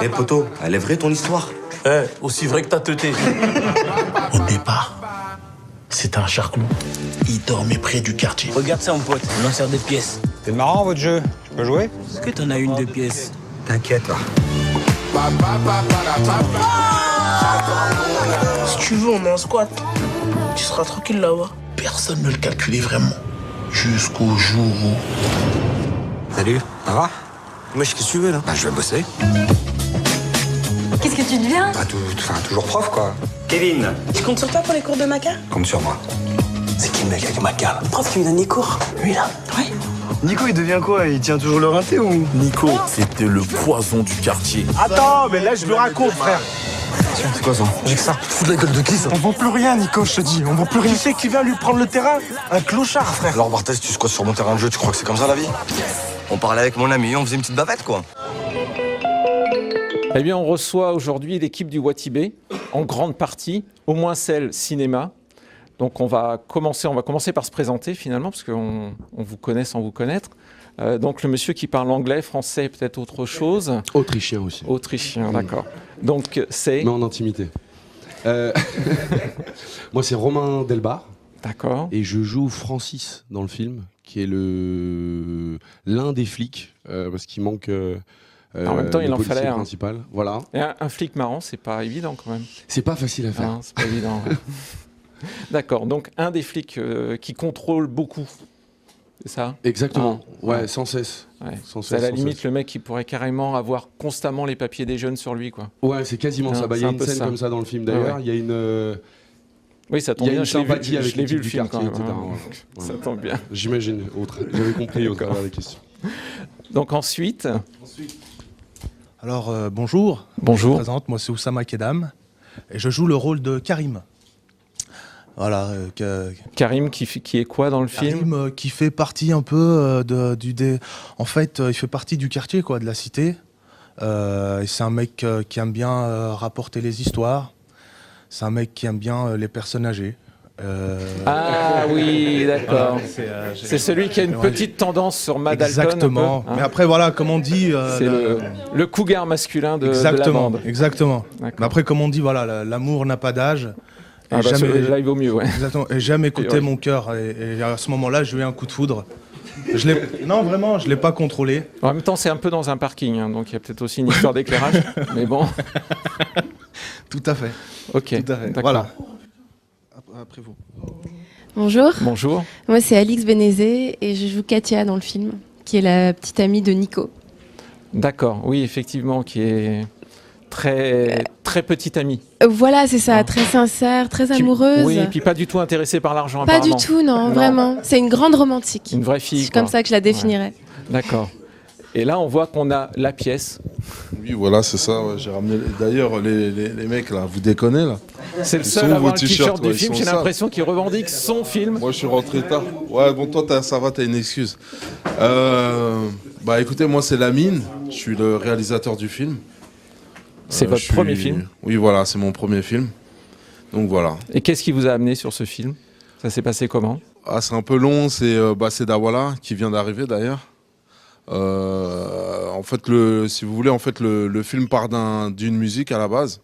Eh poto, elle est vraie ton histoire? Aussi vrai que t'as teuté. Au départ, c'était un charclot. Il dormait près du quartier. Regarde ça, mon pote, on en sert des pièces. C'est marrant votre jeu, je peux jouer? Est-ce que t'en as une de pièces? T'inquiète là. Si tu veux, on est en squat. Tu seras tranquille là-bas. Personne ne le calculait vraiment. Jusqu'au jour où... Salut, ça va? Wesh, qu'est-ce que tu veux là? Bah je vais bosser. Qu'est-ce que tu deviens? Bah toujours prof quoi. Kevin, Je compte sur toi pour les cours de maca? compte sur moi. C'est qui le mec avec ma cale? Le prof qui me donne les cours. Lui là. Ouais. Nico, il devient quoi? Il tient toujours le rinté ou? Nico, c'était le poison du quartier. Attends, mais là, je le raconte, frère. C'est quoi ça? J'ai que ça. Fous de la gueule de qui, ça? On vend plus rien, Nico, je te dis. On vend plus rien. Tu sais qui vient lui prendre le terrain? Un clochard, frère. Alors Barthès, tu squattes sur mon terrain de jeu, tu crois que c'est comme ça la vie? On parlait avec mon ami, on faisait une petite bavette quoi. Eh bien, on reçoit aujourd'hui l'équipe du Watibé, en grande partie, au moins celle cinéma. Donc on va commencer par se présenter finalement, parce qu'on vous connaît sans vous connaître. Donc le monsieur qui parle anglais, français, peut-être autre chose. Autrichien aussi. Autrichien, d'accord. Donc c'est... Mais en intimité. Moi, c'est Romain Delbar. D'accord. Et je joue Francis dans le film, qui est l'un des flics, parce qu'il manque... en même temps, il le en policier fallait un. principal. Voilà. Et un flic marrant, c'est pas évident quand même. C'est pas facile à faire. Non, c'est pas évident. Ouais. D'accord, donc un des flics qui contrôle beaucoup, c'est ça? Exactement. Ah, ouais, sans cesse. Ouais. Sans C'est à cesse, la sans limite cesse. le mec qui pourrait carrément avoir constamment les papiers des jeunes sur lui, quoi. Ouais, c'est quasiment ça. Bah, il y c'est a un une peu scène ça. comme ça dans le film d'ailleurs. Ouais. Il y a une... Oui, ça Il tombe y a bien, une je l'ai sympathie vu, avec je l'ai vu le l'équipe du film quand quartier, même. etc. Hein. Ça Ouais. tombe bien. J'imagine. J'avais compris au travers des questions. Donc ensuite, Alors bonjour, je me bonjour. présente, moi c'est Oussama Kedam et je joue le rôle de Karim. Voilà, Karim qui est quoi dans le film? Karim qui fait partie un peu en fait, il fait partie du quartier quoi, de la cité. Et c'est un mec qui aime bien rapporter les histoires. C'est un mec qui aime bien les personnes âgées. Ah oui, d'accord. C'est celui qui a une petite tendance sur Matt Dalton. Exactement. Un peu, hein. Mais après voilà, comme on dit, C'est le cougar masculin de la exactement, bande. exactement. D'accord. Mais après, comme on dit, voilà, l'amour n'a pas d'âge. Et Ah bah, là, il vaut mieux, ouais. Exactement. Et j'aime écouter Ouais. mon cœur. Et à ce moment-là, j'ai eu un coup de foudre. Non, vraiment, je l'ai pas contrôlé. En même temps, c'est un peu dans un parking, hein, donc il y a peut-être aussi une histoire d'éclairage. Mais bon, Tout à fait. ok. Tout à fait. D'accord. Voilà. Après vous. Bonjour, Bonjour. moi c'est Alix Bénézé et je joue Katia dans le film, qui est la petite amie de Nico. D'accord, oui, effectivement, qui est très, très petite amie. Voilà, c'est ça, Ah. très sincère, très Qui- amoureuse. Oui, et puis pas du tout intéressée par l'argent, Pas du apparemment. tout, non, Non. vraiment. C'est une grande romantique. Une vraie fille, C'est comme quoi. ça que je la définirais. D'accord. Et là, on voit qu'on a la pièce. Oui, voilà, c'est ça. Ouais, j'ai ramené. D'ailleurs, les mecs là, vous déconnez là. C'est le Ils seul sont à où, avoir vos le t-shirt t-shirts, du ouais, film. ils J'ai sont l'impression qu'il revendique son film. Moi, je suis rentré tard. Ouais, bon, toi, ça va, t'as une excuse. Bah, écoutez, moi, c'est Lamine. Je suis le réalisateur du film. C'est votre je suis- premier film. Oui, voilà, c'est mon premier film. Donc voilà. Et qu'est-ce qui vous a amené sur ce film? Ça s'est passé comment? Ah, c'est un peu long. C'est Dawala qui vient d'arriver d'ailleurs. En fait, si vous voulez, en fait, le film part d'une musique à la base.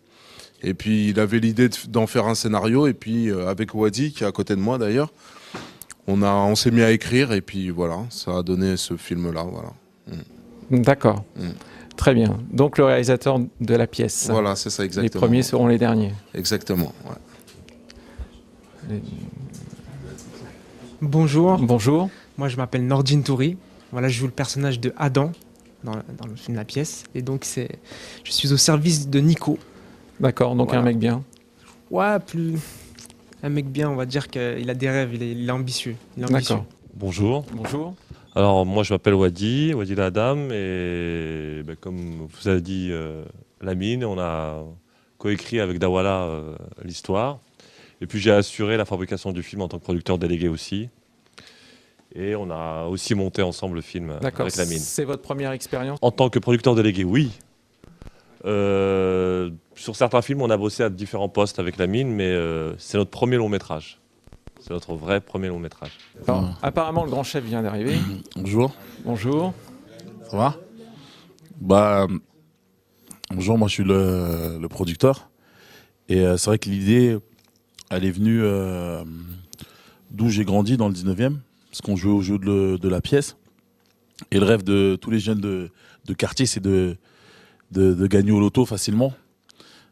Et puis, il avait l'idée d'en faire un scénario. Et puis, avec Wadi, qui est à côté de moi d'ailleurs, on s'est mis à écrire. Et puis, voilà, ça a donné ce film-là. Voilà. D'accord. Très bien. Donc, le réalisateur de la pièce. Voilà, c'est ça, exactement. Les premiers seront les derniers. Exactement, ouais. Bonjour, Bonjour. moi je m'appelle Nordine Touri. Voilà, je joue le personnage de Adam dans le film La Pièce. Et donc je suis au service de Nico. D'accord, donc Voilà. un mec bien. Ouais, un mec bien, on va dire qu'il a des rêves, il est ambitieux. Il est ambitieux. D'accord. Bonjour. Bonjour. Alors moi je m'appelle Wadi Ladam et comme vous avez dit Lamine, on a coécrit avec Dawala l'histoire. Et puis j'ai assuré la fabrication du film en tant que producteur délégué aussi. Et on a aussi monté ensemble le film D'accord. avec Lamine. C'est votre première expérience? En tant que producteur délégué, oui. Sur certains films, on a bossé à différents postes avec Lamine, mais c'est notre premier long métrage. C'est notre vrai premier long métrage. Alors, apparemment, le grand chef vient d'arriver. Bonjour. Bonjour. Ça va? Bah, Bonjour, moi je suis le producteur. Et c'est vrai que l'idée, elle est venue d'où j'ai grandi, dans le 19e, parce qu'on jouait au jeu de la pièce. Et le rêve de tous les jeunes de quartier, c'est de gagner au loto facilement.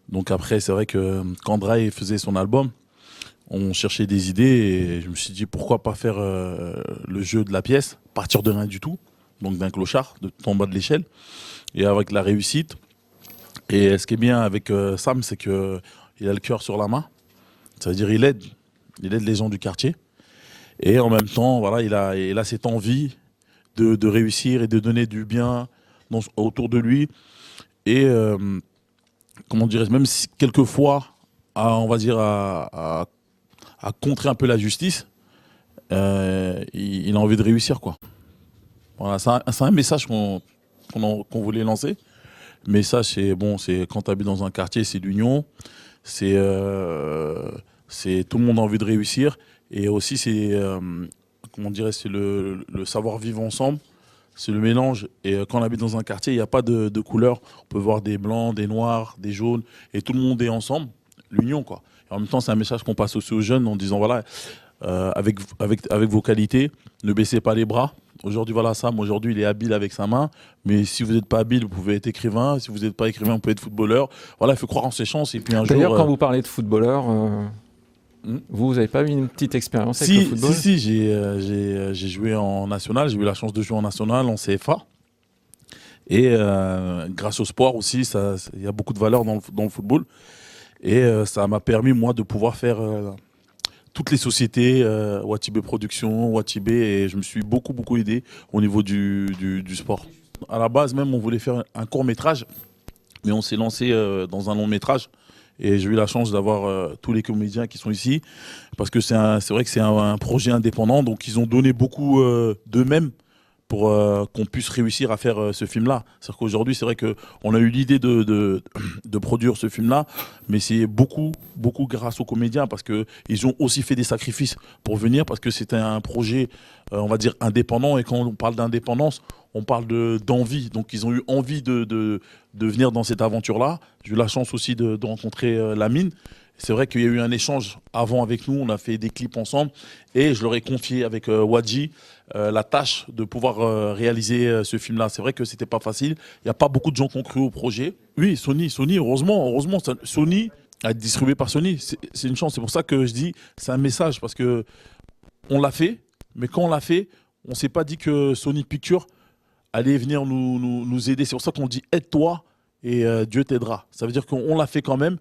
Donc après, c'est vrai que quand Dry faisait son album, on cherchait des idées et je me suis dit pourquoi pas faire le jeu de la pièce, partir de rien du tout, donc d'un clochard, en bas de l'échelle, et avec la réussite. Et ce qui est bien avec Sam, c'est qu'il a le cœur sur la main. Ça veut dire il aide les gens du quartier. Et en même temps, voilà, il a cette envie de réussir et de donner du bien autour de lui. Et comment dirais-je, même si quelquefois, on va dire, à contrer un peu la justice, il a envie de réussir, quoi. Voilà, c'est un message qu'on voulait lancer. Mais ça, c'est quand tu habites dans un quartier, c'est l'union, c'est tout le monde a envie de réussir, et aussi c'est comment dirais, c'est le savoir-vivre ensemble, c'est le mélange. Et quand on habite dans un quartier, il n'y a pas de couleur. On peut voir des blancs, des noirs, des jaunes, et tout le monde est ensemble, l'union, quoi. Et en même temps, c'est un message qu'on passe aussi aux jeunes en disant voilà, avec vos qualités, ne baissez pas les bras. Aujourd'hui, voilà, Sam, aujourd'hui, il est habile avec sa main. Mais si vous n'êtes pas habile, vous pouvez être écrivain. Si vous n'êtes pas écrivain, vous pouvez être footballeur. Voilà, il faut croire en ses chances. Et puis un jour. D'ailleurs, quand vous parlez de footballeur, vous n'avez pas eu une petite expérience avec le football? Si, j'ai joué en national. J'ai eu la chance de jouer en national, en CFA. Et grâce au sport aussi, il y a beaucoup de valeur dans le football. Et ça m'a permis, moi, de pouvoir faire toutes les sociétés, Watibé Production, Watibé, et je me suis beaucoup aidé au niveau du sport. À la base, même, on voulait faire un court-métrage, mais on s'est lancé dans un long-métrage. Et j'ai eu la chance d'avoir tous les comédiens qui sont ici, parce que c'est vrai que c'est un projet indépendant, donc ils ont donné beaucoup d'eux-mêmes pour qu'on puisse réussir à faire ce film-là. C'est-à-dire qu'aujourd'hui, c'est vrai qu'on a eu l'idée de produire ce film-là, mais c'est beaucoup grâce aux comédiens, parce qu'ils ont aussi fait des sacrifices pour venir, parce que c'était un projet, on va dire, indépendant. Et quand on parle d'indépendance, on parle d'envie. Donc ils ont eu envie de venir dans cette aventure-là. J'ai eu la chance aussi de rencontrer Lamine. C'est vrai qu'il y a eu un échange avant avec nous, on a fait des clips ensemble, et je leur ai confié avec Wadji la tâche de pouvoir réaliser ce film-là. C'est vrai que c'était pas facile, il n'y a pas beaucoup de gens qui ont cru au projet. Oui, Sony, heureusement, Sony a été distribué par Sony, c'est une chance. C'est pour ça que je dis, c'est un message, parce que on l'a fait, mais quand on l'a fait, on ne s'est pas dit que Sony Pictures allait venir nous aider. C'est pour ça qu'on dit aide-toi et Dieu t'aidera. Ça veut dire qu'on l'a fait quand même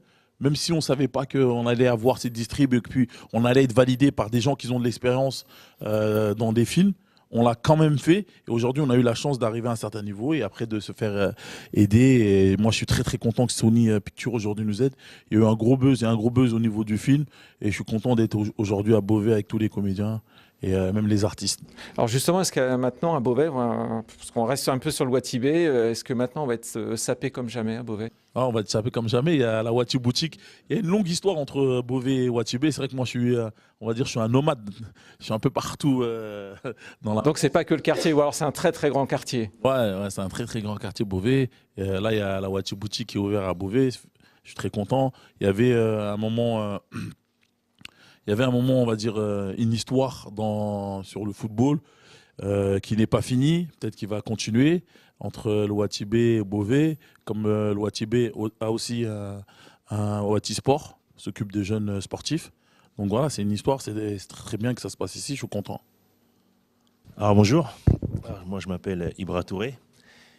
si on ne savait pas qu'on allait avoir ces distribs et puis on allait être validé par des gens qui ont de l'expérience dans des films. On l'a quand même fait, et aujourd'hui on a eu la chance d'arriver à un certain niveau et après de se faire aider. Et moi je suis très content que Sony Pictures aujourd'hui nous aide. Il y a eu un gros buzz au niveau du film, et je suis content d'être aujourd'hui à Beauvais avec tous les comédiens et même les artistes. Alors justement, est-ce que maintenant à Beauvais, parce qu'on reste un peu sur le Watibé, est-ce que maintenant on va être sapé comme jamais à Beauvais? On va être sapé comme jamais. Il y a la Wati Boutique. Il y a une longue histoire entre Beauvais et Watibé. C'est vrai que moi, je suis un nomade. Je suis un peu partout. Donc c'est pas que le quartier, ou alors c'est un très grand quartier. Ouais, c'est un très grand quartier, Beauvais. Là, il y a la Wati Boutique qui est ouverte à Beauvais. Je suis très content. Il y avait un moment... on va dire, une histoire sur le football qui n'est pas finie, peut-être qu'il va continuer entre le Watibé et Beauvais, comme le Watibé a aussi un Wati Sport, s'occupe des jeunes sportifs. Donc voilà, c'est une histoire, c'est très bien que ça se passe ici, je suis content. Alors bonjour, moi je m'appelle Ibra Touré,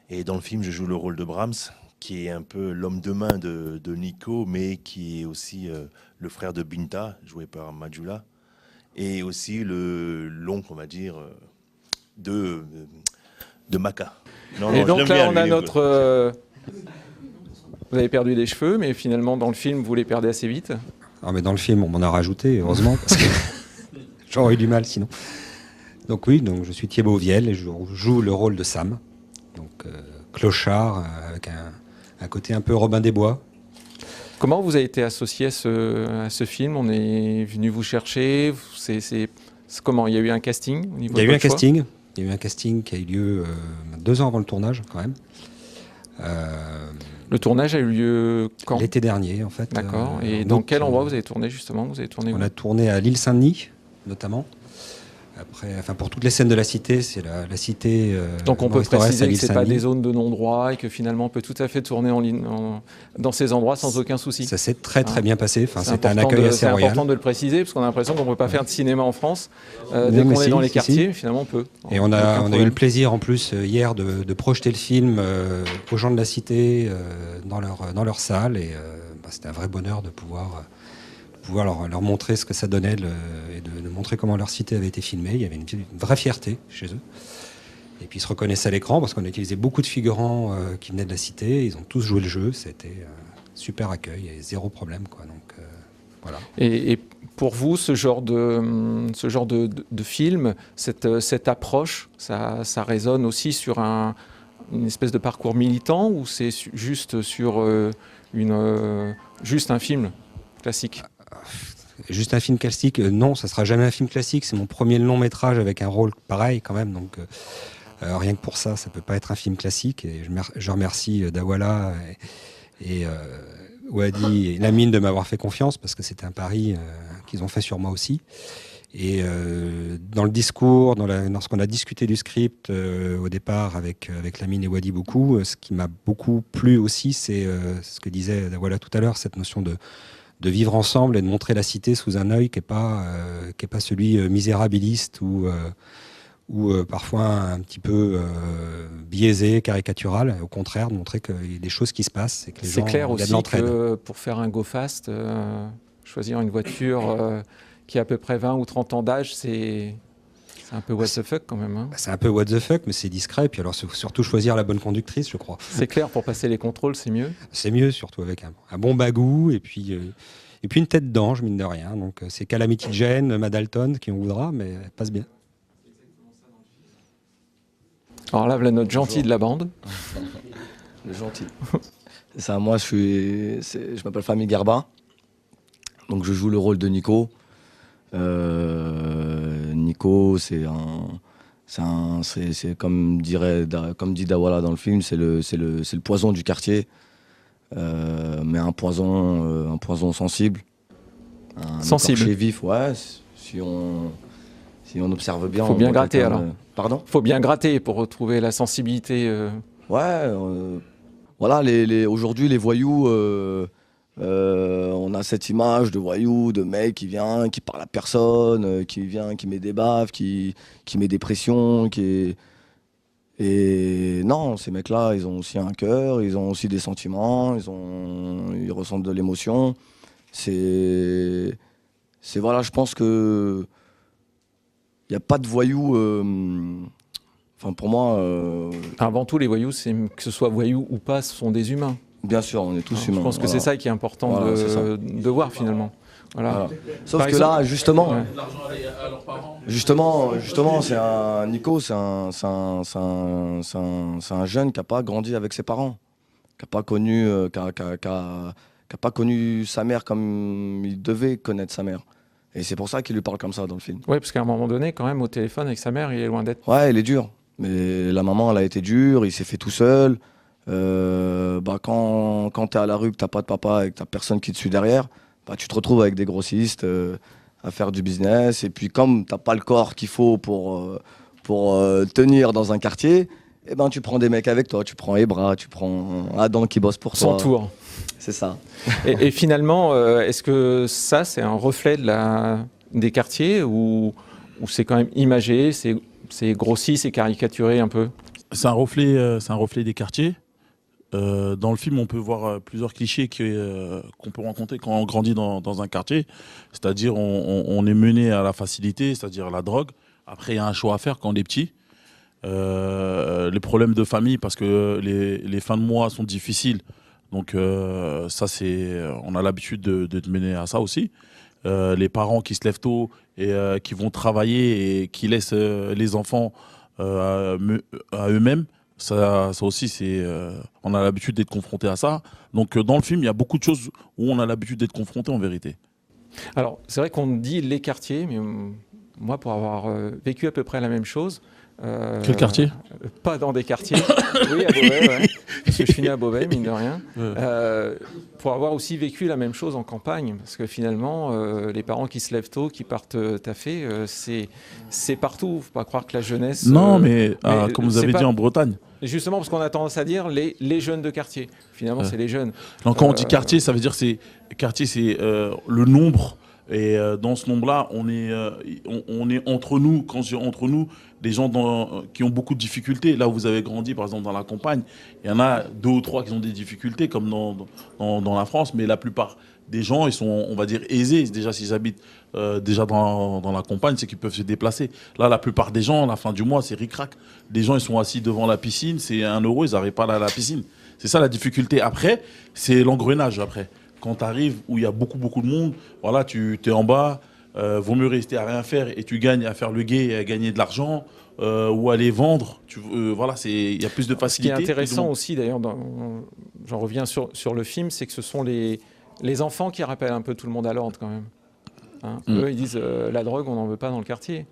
et dans le film je joue le rôle de Brahms, qui est un peu l'homme de main de Nico, mais qui est aussi le frère de Binta, joué par Majula, et aussi l'oncle, on va dire, de Maka. Et donc là, on a notre... Vous avez perdu des cheveux, mais finalement, dans le film, vous les perdez assez vite. Ah, mais dans le film, on m'en a rajouté, heureusement, parce que j'aurais eu du mal sinon. Donc oui, je suis Thibaut Viel, et je joue le rôle de Sam, donc clochard, avec un côté un peu Robin des Bois. Comment vous avez été associé à ce film? On est venu vous chercher. C'est comment? Il y a eu un casting au niveau de votre choix? Il y a eu un casting qui a eu lieu 2 ans avant le tournage, quand même. Le tournage a eu lieu quand? L'été dernier, en fait. D'accord. Et dans quel endroit vous avez tourné, justement? Vous avez tourné où? On a tourné à l'île Saint-Denis, notamment. Après, pour toutes les scènes de la cité, c'est la cité. Donc on peut Maurice Torres préciser à que l'île c'est pas Saint-Denis. des zones de non-droit et que finalement on peut tout à fait tourner dans ces endroits sans aucun souci. Ça s'est très bien passé. C'était un important accueil assez C'est royal. important de le préciser parce qu'on a l'impression qu'on ne peut pas faire de cinéma en France dès Oui, mais qu'on est si, dans les si, quartiers. si. Finalement on peut. Et on a eu le plaisir en plus hier de projeter le film aux gens de la cité dans leur salle et c'était un vrai bonheur de pouvoir leur montrer ce que ça donnait et de montrer comment leur cité avait été filmée. Il y avait une vraie fierté chez eux. Et puis ils se reconnaissaient à l'écran parce qu'on a utilisé beaucoup de figurants qui venaient de la cité. Ils ont tous joué le jeu. C'était super accueil et zéro problème, quoi. Donc voilà. Et pour vous, ce genre de film, cette approche, ça résonne aussi sur une espèce de parcours militant ou c'est juste sur juste un film classique? Juste un film classique, non, ça sera jamais un film classique. C'est mon premier long métrage avec un rôle pareil quand même. Donc rien que pour ça, ça peut pas être un film classique. Et je remercie Dawala et Wadi et Lamine de m'avoir fait confiance parce que c'était un pari qu'ils ont fait sur moi aussi. Et dans le discours, lorsqu'on a discuté du script au départ avec Lamine et Wadi beaucoup, ce qui m'a beaucoup plu aussi, c'est ce que disait Dawala tout à l'heure, cette notion de vivre ensemble et de montrer la cité sous un œil qui est pas celui misérabiliste ou parfois un petit peu biaisé, caricatural. Au contraire, de montrer qu'il y a des choses qui se passent et que les gens, clair il y a aussi de l'entraide. que pour faire un go fast, choisir une voiture qui a à peu près 20 ou 30 ans d'âge, c'est un peu what the fuck quand même. Hein. C'est un peu what the fuck, mais c'est discret. Et puis alors surtout choisir la bonne conductrice, je crois. C'est clair, pour passer les contrôles, c'est mieux. C'est mieux, surtout avec un bon bagou et puis une tête d'ange, mine de rien. Donc c'est Calamity Jane, Madalton, qui on voudra, mais elle passe bien. Alors là, voilà notre gentil de la bande. Le gentil. C'est ça, moi je m'appelle Famille Garba. Donc je joue le rôle de Nico. Nico, c'est comme dit Dawala dans le film, c'est le poison du quartier, mais un poison sensible, sensible, écorché vif, ouais. Si on observe bien, faut bien gratter alors. Pardon. Faut bien gratter pour retrouver la sensibilité. Ouais, voilà, aujourd'hui les voyous. On a cette image de voyou, de mec qui vient, qui parle à personne, qui vient, qui met des baffes, qui met des pressions, Et non, ces mecs-là, ils ont aussi un cœur, ils ont aussi des sentiments, ils ressentent de l'émotion. C'est voilà, je pense que il n'y a pas de voyous. Enfin, pour moi. Avant tout, les voyous, que ce soit voyous ou pas, ce sont des humains. Bien sûr, on est tous humains. Je pense que c'est ça qui est important de voir finalement. Voilà. Sauf que là, justement, c'est un Nico, c'est un jeune qui n'a pas grandi avec ses parents, qui n'a pas connu sa mère comme il devait connaître sa mère. Et c'est pour ça qu'il lui parle comme ça dans le film. Oui, parce qu'à un moment donné, quand même, au téléphone avec sa mère, il est loin d'être. Ouais, il est dur. Mais la maman, elle a été dure, il s'est fait tout seul. Quand t'es à la rue, que t'as pas de papa et que t'as personne qui te suit derrière, tu te retrouves avec des grossistes à faire du business. Et puis comme t'as pas le corps qu'il faut pour tenir dans un quartier, tu prends des mecs avec toi. Tu prends Ebra, tu prends Adam qui bosse pour toi. Son tour. C'est ça. Et finalement, est-ce que ça, c'est un reflet des quartiers ou c'est quand même imagé, c'est grossi, c'est caricaturé un peu? C'est un reflet des quartiers. Dans le film, on peut voir plusieurs clichés qu'on peut rencontrer quand on grandit dans un quartier. C'est-à-dire, on est mené à la facilité, c'est-à-dire la drogue. Après, il y a un choix à faire quand on est petit. Les problèmes de famille, parce que les fins de mois sont difficiles. Donc, ça, on a l'habitude de mener à ça aussi. Les parents qui se lèvent tôt et qui vont travailler et qui laissent les enfants à eux-mêmes. Ça aussi, on a l'habitude d'être confronté à ça. Donc, dans le film, il y a beaucoup de choses où on a l'habitude d'être confronté en vérité. Alors, c'est vrai qu'on dit les quartiers, mais moi, pour avoir vécu à peu près la même chose, Quel quartier? Pas dans des quartiers. Oui, à Beauvais, ouais. Parce que je suis né à Beauvais, mine de rien. Pour avoir aussi vécu la même chose en campagne. Parce que finalement, les parents qui se lèvent tôt, qui partent taffer, c'est partout. Faut pas croire que la jeunesse... Non, mais comme vous avez dit en Bretagne. Justement, parce qu'on a tendance à dire les jeunes de quartier. Finalement, c'est les jeunes. Donc, quand on dit quartier, ça veut dire c'est le nombre. Et dans ce nombre-là, on est entre nous. Quand je dis entre nous, des gens qui ont beaucoup de difficultés. Là où vous avez grandi, par exemple, dans la campagne, il y en a 2 ou 3 qui ont des difficultés, comme dans la France. Mais la plupart des gens, ils sont, on va dire, aisés. Déjà, s'ils habitent déjà dans la campagne, c'est qu'ils peuvent se déplacer. Là, la plupart des gens, à la fin du mois, c'est ric-rac. Les gens, ils sont assis devant la piscine. C'est 1 euro, ils n'arrivent pas à aller à la piscine. C'est ça la difficulté. Après, c'est l'engrenage. Après, quand tu arrives où il y a beaucoup de monde, voilà, tu es en bas, vaut mieux rester à rien faire et tu gagnes à faire le guet et à gagner de l'argent ou aller vendre. Voilà, il y a plus de facilité. Ce qui est intéressant aussi, d'ailleurs, j'en reviens sur le film, c'est que ce sont les enfants qui rappellent un peu tout le monde à l'ordre quand même. Hein. Eux, ils disent la drogue, on n'en veut pas dans le quartier.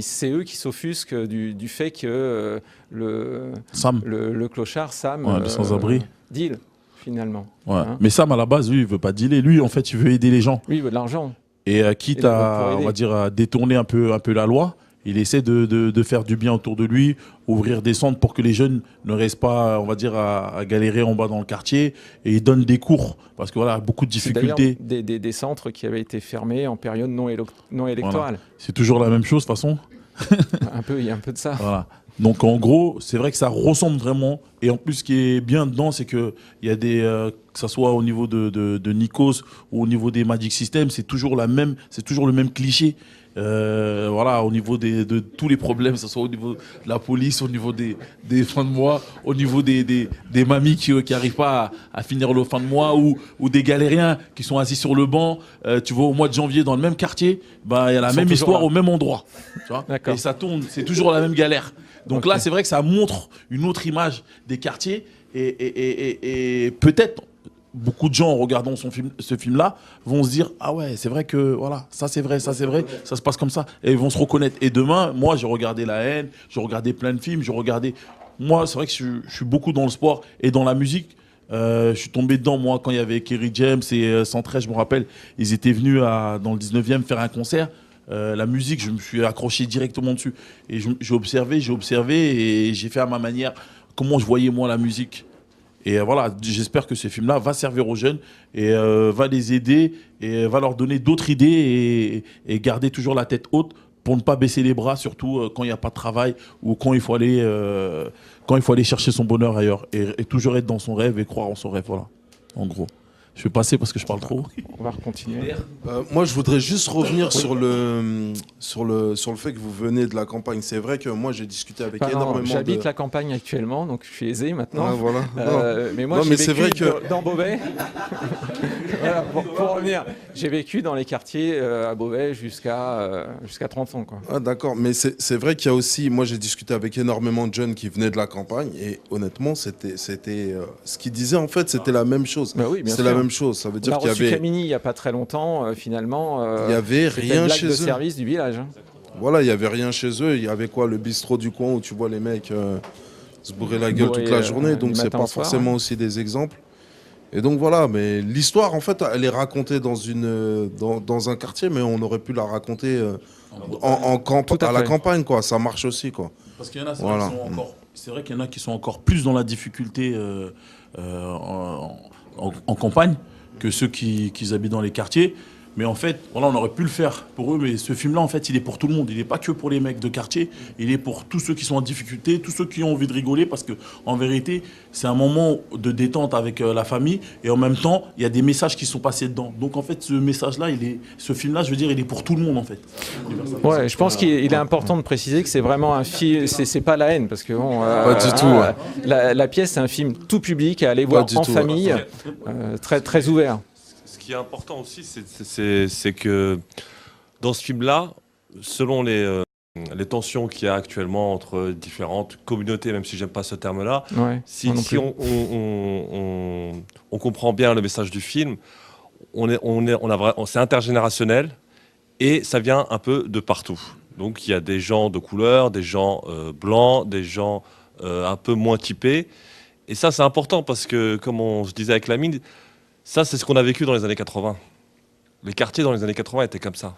C'est eux qui s'offusquent du fait que le clochard, Sam, le sans-abri, deal. Finalement. Ouais. Hein. Mais Sam, à la base, lui, il veut pas dealer. Lui, en fait, il veut aider les gens. Lui, il veut de l'argent. Et quitte à, on va dire, à détourner un peu la loi, il essaie de faire du bien autour de lui, ouvrir des centres pour que les jeunes ne restent pas, on va dire, à galérer en bas dans le quartier. Et il donne des cours, parce que voilà, beaucoup de difficultés. Des centres qui avaient été fermés en période non électorale. Voilà. C'est toujours la même chose, de toute façon. Il y a un peu de ça. Voilà. Donc en gros, c'est vrai que ça ressemble vraiment. Et en plus, ce qui est bien dedans, c'est que il y a que ça soit au niveau de Nikos ou au niveau des Magic System, c'est toujours le même cliché. Voilà, au niveau de tous les problèmes, que ce soit au niveau de la police, au niveau des fins de mois, au niveau des mamies qui n'arrivent pas à finir le fin de mois, ou des galériens qui sont assis sur le banc. Tu vois, au mois de janvier, dans le même quartier, il y a la même histoire au même endroit. Tu vois, et ça tourne, c'est toujours la même galère. Donc là, c'est vrai que ça montre une autre image des quartiers. Et peut-être, beaucoup de gens, en regardant ce film-là, vont se dire « Ah ouais, c'est vrai que voilà, ça c'est vrai, ça se passe comme ça. » Et ils vont se reconnaître. Et demain, moi, j'ai regardé La Haine, j'ai regardé plein de films, Moi, c'est vrai que je suis beaucoup dans le sport et dans la musique. Je suis tombé dedans, moi, quand il y avait Kerry James et 113, je me rappelle. Ils étaient venus dans le 19e faire un concert. La musique, je me suis accroché directement dessus. Et j'ai observé et j'ai fait à ma manière comment je voyais moi la musique. Et voilà, j'espère que ce film-là va servir aux jeunes et va les aider et va leur donner d'autres idées et garder toujours la tête haute pour ne pas baisser les bras, surtout quand il n'y a pas de travail ou quand il faut aller chercher son bonheur ailleurs et toujours être dans son rêve et croire en son rêve. Voilà, en gros. Je vais passer parce que je parle trop. On va continuer. Moi, je voudrais juste revenir sur le fait que vous venez de la campagne. C'est vrai que moi, j'ai discuté avec énormément J'habite la campagne actuellement, donc je suis aisé maintenant. Ah, voilà. Mais moi, j'ai vécu dans Beauvais. Voilà, pour revenir, j'ai vécu dans les quartiers à Beauvais jusqu'à 30 ans. Quoi. Ah, d'accord, mais c'est vrai qu'il y a aussi... Moi, j'ai discuté avec énormément de jeunes qui venaient de la campagne et honnêtement, c'était ce qu'ils disaient, en fait, c'était la même chose. Bah oui, bien sûr. La même chose, ça veut dire qu'il y avait... Camini il n'y a pas très longtemps, finalement, il n'y avait rien chez eux. de service du village. Hein. Voilà, il n'y avait rien chez eux. Il y avait quoi, le bistrot du coin où tu vois les mecs se bourrer la gueule toute la journée. Donc c'est pas forcément aussi des exemples. Et donc voilà, mais l'histoire en fait, elle est racontée dans un quartier, mais on aurait pu la raconter à la campagne, quoi. Ça marche aussi, quoi. Parce qu'il y en a, c'est vrai qu'il y en a qui sont encore plus dans la difficulté en campagne que ceux qui habitent dans les quartiers. Mais en fait, voilà, on aurait pu le faire pour eux, mais ce film-là, en fait, il est pour tout le monde. Il n'est pas que pour les mecs de quartier, il est pour tous ceux qui sont en difficulté, tous ceux qui ont envie de rigoler, parce que en vérité, c'est un moment de détente avec la famille, et en même temps, il y a des messages qui sont passés dedans. Donc en fait, ce message-là, ce film-là, je veux dire, il est pour tout le monde, en fait. Ouais, je pense qu'il est important de préciser que c'est vraiment un film, c'est pas La Haine, parce que bon, pas du tout, ouais. la pièce, c'est un film tout public à aller voir en famille, très, très ouvert. Ce qui est important aussi, c'est que dans ce film-là, selon les tensions qu'il y a actuellement entre différentes communautés, même si j'aime pas ce terme-là, ouais, si on comprend bien le message du film, c'est intergénérationnel et ça vient un peu de partout. Donc il y a des gens de couleur, des gens blancs, des gens un peu moins typés. Et ça, c'est important parce que, comme on se disait avec Lamine, ça, c'est ce qu'on a vécu dans les années 80. Les quartiers dans les années 80 étaient comme ça.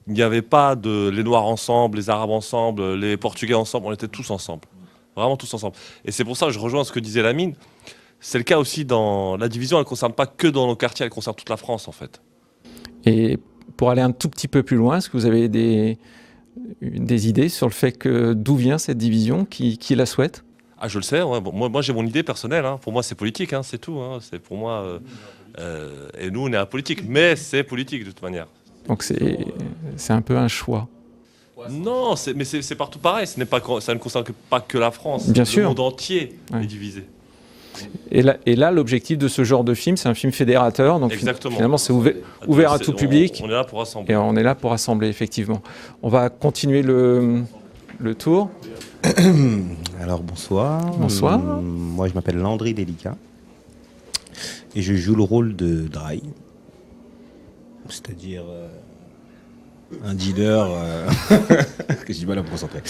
Il n'y avait pas de les Noirs ensemble, les Arabes ensemble, les Portugais ensemble, on était tous ensemble. Vraiment tous ensemble. Et c'est pour ça que je rejoins ce que disait Lamine. C'est le cas aussi dans la division, elle ne concerne pas que dans nos quartiers, elle concerne toute la France en fait. Et pour aller un tout petit peu plus loin, est-ce que vous avez des idées sur le fait que d'où vient cette division, qui la souhaite? Ah, je le sais, ouais. Bon, moi j'ai mon idée personnelle, hein. Pour moi c'est politique, hein, c'est tout. Hein. C'est pour moi, et nous on est apolitique, mais c'est politique de toute manière. Donc c'est un peu un choix. Non, mais c'est partout pareil, ça ne concerne pas que la France. Bien sûr. Le monde entier est divisé. Et là, l'objectif de ce genre de film, c'est un film fédérateur, donc finalement c'est ouvert à tout public. On est là pour rassembler. Et on est là pour rassembler, effectivement. On va continuer le tour. Alors bonsoir. Bonsoir. Moi je m'appelle Landry Delica et je joue le rôle de Dry, c'est-à-dire un dealer que j'ai du mal à me concentrer.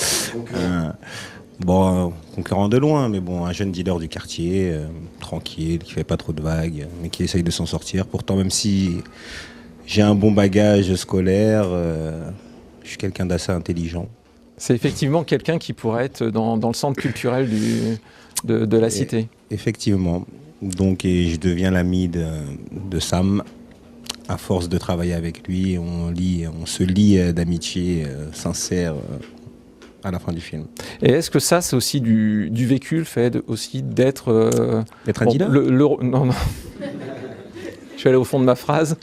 Concurrent de loin, mais bon, un jeune dealer du quartier, tranquille, qui fait pas trop de vagues, mais qui essaye de s'en sortir. Pourtant, même si j'ai un bon bagage scolaire, je suis quelqu'un d'assez intelligent. C'est effectivement quelqu'un qui pourrait être dans le centre culturel de la cité. Effectivement. Donc, et je deviens l'ami de Sam. À force de travailler avec lui, on se lie d'amitié sincère à la fin du film. Et est-ce que ça, c'est aussi du vécu, le fait aussi d'être... D'être un dealer Non. Je suis allé au fond de ma phrase.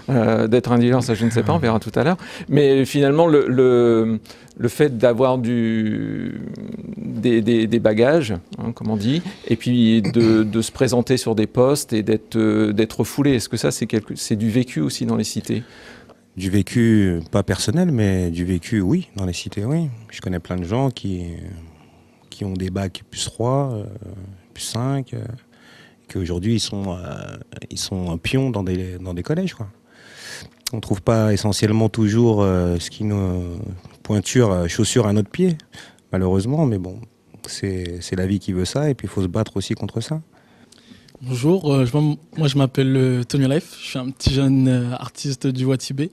D'être un dealer, ça je ne sais pas, on verra tout à l'heure. Mais finalement, le fait d'avoir des bagages, hein, comme on dit, et puis de se présenter sur des postes et d'être foulé, est-ce que ça, c'est du vécu aussi dans les cités? Du vécu, pas personnel, mais du vécu, oui, dans les cités, oui. Je connais plein de gens qui ont des bacs +3, +5, qu'aujourd'hui ils sont un pion dans des collèges, quoi. On ne trouve pas essentiellement toujours ce qui nous pointure, chaussure à notre pied, malheureusement, mais bon, c'est la vie qui veut ça, et puis il faut se battre aussi contre ça. Bonjour, moi je m'appelle Tony Life, je suis un petit jeune artiste du Watibé.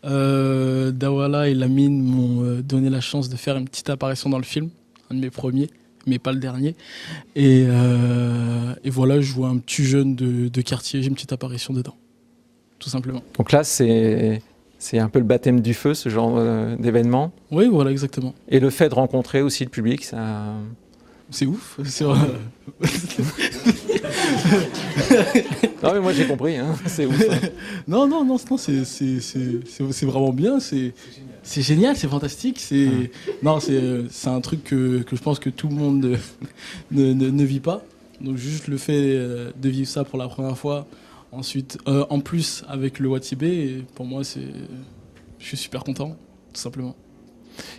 Dawala et Lamine m'ont donné la chance de faire une petite apparition dans le film, un de mes premiers, mais pas le dernier. Et voilà, je joue un petit jeune de quartier, j'ai une petite apparition dedans, tout simplement. Donc là, c'est un peu le baptême du feu, ce genre d'événement. Oui, voilà, exactement. Et le fait de rencontrer aussi le public, ça... C'est ouf. Non mais moi j'ai compris, hein. C'est ouf. Hein. Non, c'est vraiment bien, c'est génial, c'est fantastique, c'est un truc que je pense que tout le monde ne vit pas. Donc juste le fait de vivre ça pour la première fois, ensuite en plus avec le Watibé, pour moi je suis super content, tout simplement.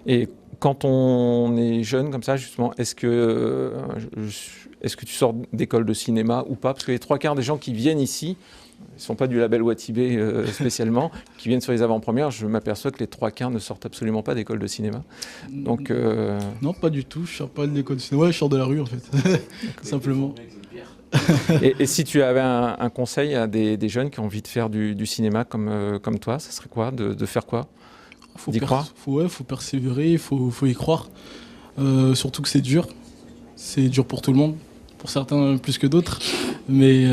Et quand on est jeune comme ça, justement, est-ce que tu sors d'école de cinéma ou pas? Parce que les 3/4 des gens qui viennent ici, ils ne sont pas du label Watibé spécialement, qui viennent sur les avant-premières, je m'aperçois que les 3/4 ne sortent absolument pas d'école de cinéma. Donc, non, pas du tout, je ne sors pas de l'école de cinéma, je sors de la rue en fait, simplement. Et si tu avais un conseil à des jeunes qui ont envie de faire du cinéma comme toi, ça serait quoi? De faire quoi? Faut persévérer, il faut y croire. Surtout que c'est dur pour tout le monde, pour certains plus que d'autres. Mais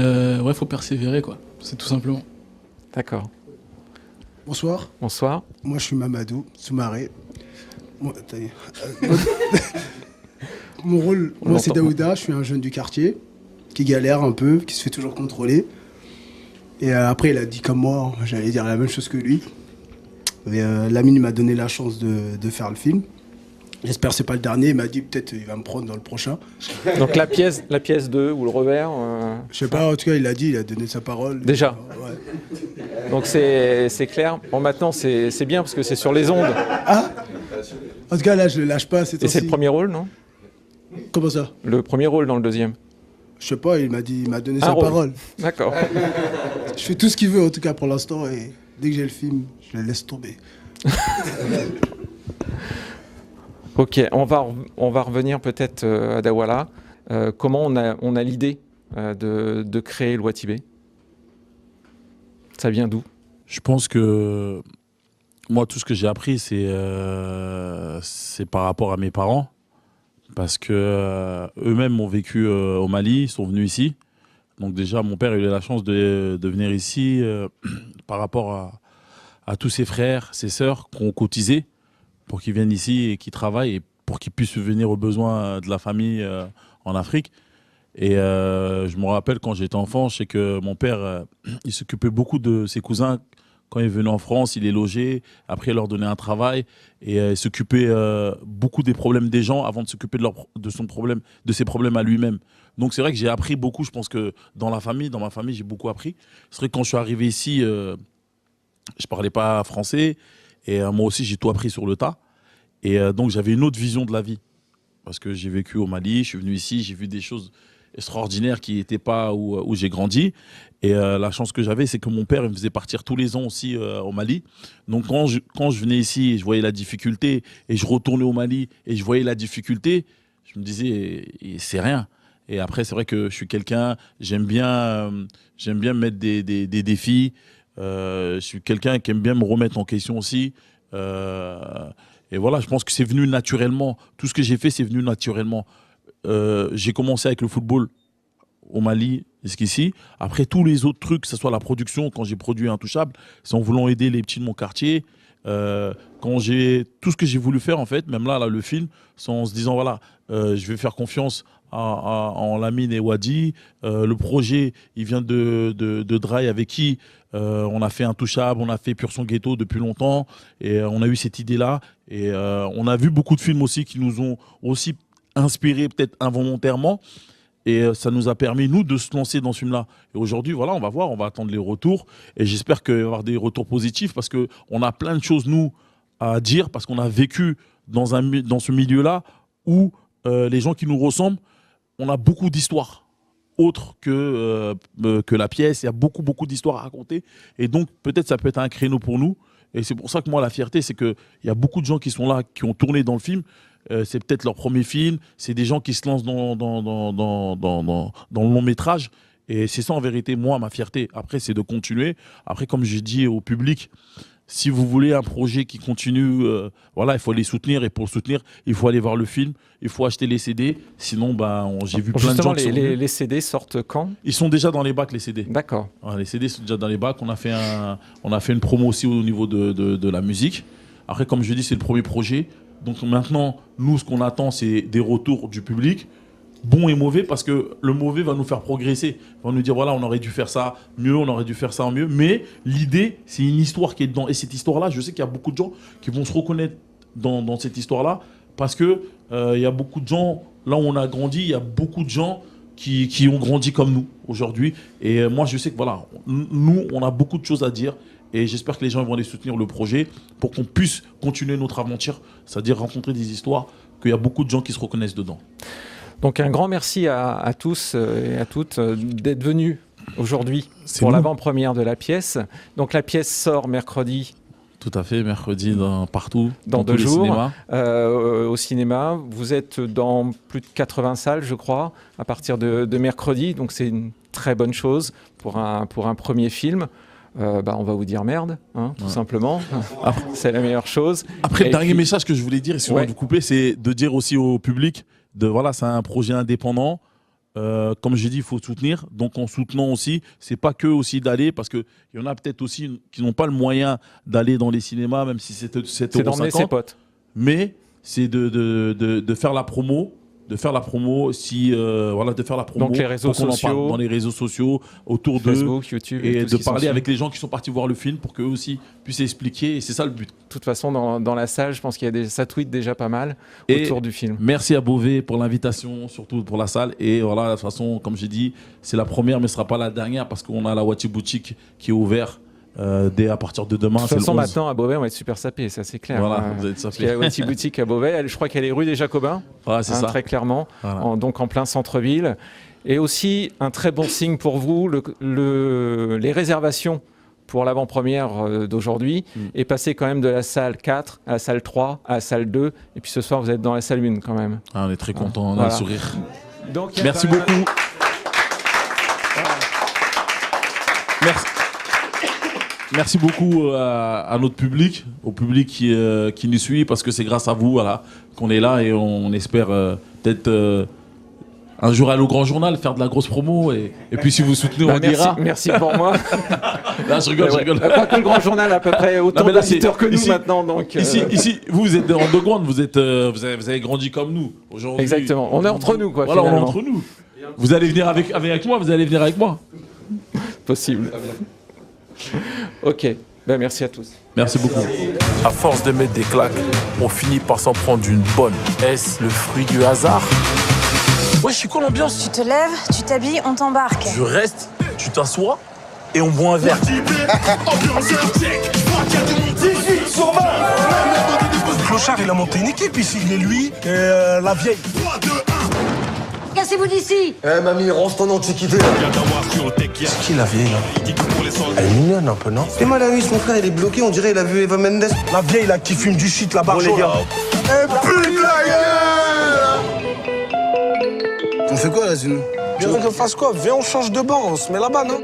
faut persévérer, quoi. C'est tout simplement. D'accord. Bonsoir. Bonsoir. Moi, je suis Mamadou Soumaré. Mon rôle, moi, c'est Daouda. Je suis un jeune du quartier qui galère un peu, qui se fait toujours contrôler. Et après, il a dit comme moi, j'allais dire la même chose que lui. Et Lamine m'a donné la chance de faire le film. J'espère que c'est pas le dernier. Il m'a dit peut-être il va me prendre dans le prochain. Donc la pièce 2 ou le revers Je sais pas, en tout cas il a donné sa parole. Déjà. Ouais. Donc c'est clair. Bon maintenant c'est bien parce que c'est sur les ondes. Ah. En tout cas là je le lâche pas. Et c'est le premier rôle, non? Comment ça? Le premier rôle dans le deuxième. Je sais pas, il m'a donné sa parole. D'accord. Je fais tout ce qu'il veut en tout cas pour l'instant et dès que j'ai le film, je le laisse tomber. Ok, on va revenir peut-être à Dawala. Comment on a l'idée de créer le Watibé? Ça vient d'où? Je pense que moi, tout ce que j'ai appris, c'est par rapport à mes parents. Parce que eux-mêmes ont vécu au Mali, ils sont venus ici. Donc déjà, mon père a eu la chance de venir ici par rapport à tous ses frères, ses sœurs qui ont cotisé pour qu'ils viennent ici et qu'ils travaillent et pour qu'ils puissent venir aux besoins de la famille en Afrique. Et je me rappelle quand j'étais enfant, je sais que mon père, il s'occupait beaucoup de ses cousins. Quand il venait en France, il les logeait, après il leur donnait un travail et il s'occupait beaucoup des problèmes des gens avant de s'occuper de ses problèmes à lui-même. Donc c'est vrai que j'ai appris beaucoup, je pense que dans ma famille, j'ai beaucoup appris. C'est vrai que quand je suis arrivé ici, je parlais pas français et moi aussi j'ai tout appris sur le tas. Et donc j'avais une autre vision de la vie. Parce que j'ai vécu au Mali, je suis venu ici, j'ai vu des choses extraordinaires qui n'étaient pas où j'ai grandi. Et la chance que j'avais, c'est que mon père il me faisait partir tous les ans aussi au Mali. Donc quand je venais ici et je voyais la difficulté, et je retournais au Mali et je voyais la difficulté, je me disais, c'est rien. Et après, c'est vrai que je suis quelqu'un, j'aime bien me mettre des défis. Je suis quelqu'un qui aime bien me remettre en question aussi. Et voilà, je pense que c'est venu naturellement. Tout ce que j'ai fait, c'est venu naturellement. J'ai commencé avec le football au Mali jusqu'ici. Après, tous les autres trucs, que ce soit la production, quand j'ai produit Intouchable, c'est en voulant aider les petits de mon quartier. Quand j'ai tout ce que j'ai voulu faire, en fait, même là, le film, c'est en se disant, voilà, je vais faire confiance en Lamine et Wadi. Le projet, il vient de Dry avec qui on a fait Intouchable, on a fait Pur Son Ghetto depuis longtemps. Et on a eu cette idée-là. Et on a vu beaucoup de films aussi qui nous ont aussi inspirés, peut-être involontairement. Et ça nous a permis, nous, de se lancer dans ce film-là. Et aujourd'hui, voilà, on va voir, on va attendre les retours. Et j'espère qu'il va y avoir des retours positifs parce qu'on a plein de choses, nous, à dire, parce qu'on a vécu dans ce milieu-là où les gens qui nous ressemblent, on a beaucoup d'histoires autres que la pièce. Il y a beaucoup, beaucoup d'histoires à raconter. Et donc, peut-être ça peut être un créneau pour nous. Et c'est pour ça que moi, la fierté, c'est qu'il y a beaucoup de gens qui sont là, qui ont tourné dans le film. C'est peut-être leur premier film. C'est des gens qui se lancent dans le long métrage. Et c'est ça, en vérité, moi, ma fierté. Après, c'est de continuer. Après, comme j'ai dit au public, si vous voulez un projet qui continue, voilà, il faut les soutenir. Et pour le soutenir, il faut aller voir le film. Il faut acheter les CD. Sinon, j'ai vu plein de gens qui sont venus. Les CD sortent quand? Ils sont déjà dans les bacs, les CD. D'accord. Ouais, les CD sont déjà dans les bacs. On a fait une promo aussi au niveau de la musique. Après, comme je dis, c'est le premier projet. Donc maintenant, nous, ce qu'on attend, c'est des retours du public, bons et mauvais, parce que le mauvais va nous faire progresser. Il va nous dire, voilà, on aurait dû faire ça mieux, on aurait dû faire ça en mieux. Mais l'idée, c'est une histoire qui est dedans. Et cette histoire-là, je sais qu'il y a beaucoup de gens qui vont se reconnaître dans cette histoire-là, parce que il y a beaucoup de gens, là où on a grandi, il y a beaucoup de gens qui ont grandi comme nous aujourd'hui. Et moi, je sais que voilà, nous, on a beaucoup de choses à dire. Et j'espère que les gens vont aller soutenir le projet pour qu'on puisse continuer notre aventure, c'est-à-dire rencontrer des histoires, qu'il y a beaucoup de gens qui se reconnaissent dedans. Donc un grand merci à tous et à toutes d'être venus aujourd'hui pour l'avant-première de la pièce. Donc la pièce sort mercredi. Tout à fait, mercredi partout, dans 2 tous les jours, cinémas. Au cinéma. Vous êtes dans plus de 80 salles, je crois, à partir de mercredi. Donc c'est une très bonne chose pour un premier film. On va vous dire merde, tout simplement. C'est la meilleure chose. Après, le dernier message que je voulais dire, et si on va vous couper, c'est de dire aussi au public, voilà, c'est un projet indépendant. Comme j'ai dit, il faut soutenir. Donc en soutenant aussi, c'est pas que aussi d'aller, parce qu'il y en a peut-être aussi qui n'ont pas le moyen d'aller dans les cinémas, même si c'est 7,50 €. C'est d'emmener ses potes. Mais c'est de faire la promo. De faire la promo, Donc les réseaux sociaux, dans les réseaux sociaux, autour de Facebook, YouTube, et de parler avec les gens qui sont partis voir le film pour qu'eux aussi puissent expliquer. Et c'est ça le but. De toute façon, dans la salle, je pense ça tweet déjà pas mal autour du film. Merci à Beauvais pour l'invitation, surtout pour la salle. Et voilà, de toute façon, comme j'ai dit, c'est la première, mais ce ne sera pas la dernière parce qu'on a la Wati Boutique qui est ouverte. Dès à partir de demain. De toute façon, maintenant à Beauvais, on va être super sapé, ça c'est clair. Voilà, vous êtes sapé. Il y a la Wati Boutique à Beauvais, je crois qu'elle est rue des Jacobins, c'est ça. très clairement, voilà. Donc en plein centre-ville. Et aussi, un très bon signe pour vous, les réservations pour l'avant-première d'aujourd'hui et passer quand même de la salle 4 à la salle 3 à la salle 2 et puis ce soir vous êtes dans la salle 1 quand même. Ah, on est très contents, on a Voilà. le sourire. Donc, Merci beaucoup. Merci beaucoup à notre public, au public qui nous suit, parce que c'est grâce à vous voilà, qu'on est là et on espère peut-être un jour aller au Grand Journal, faire de la grosse promo et puis si vous soutenez, on dira. Merci pour moi. Là, je rigole, je rigole. Pas que le Grand Journal, à peu près autant Non, mais là, d'auditeurs que nous ici- maintenant. Donc, Ici, vous êtes underground, vous avez grandi comme nous. Aujourd'hui, Exactement. On est entre nous, quoi. Voilà, on est finalement. entre nous. Vous allez venir avec moi, vous allez venir avec moi. Possible. Ok. Ben, merci à tous. Merci beaucoup. À force de mettre des claques, on finit par s'en prendre une bonne. Est-ce le fruit du hasard? Ouais, je suis quoi l'ambiance? Tu te lèves, tu t'habilles, on t'embarque. Je reste, tu t'assois et on boit un verre. Clochard, il a monté une équipe ici. Il est lui et la vieille. Cassez-vous d'ici. Eh mamie, range ton antiquité là. C'est qui la vieille là? Elle est mignonne un peu, non? Et moi la nuit, son frère il est bloqué, on dirait il a vu Eva Mendes. La vieille là qui fume du shit, la barre. Bon, les gars. Eh pute la gueule! On fait quoi là, Zune? Tu veux qu'on fasse quoi? Viens, on change de banc, on se met là-bas, non?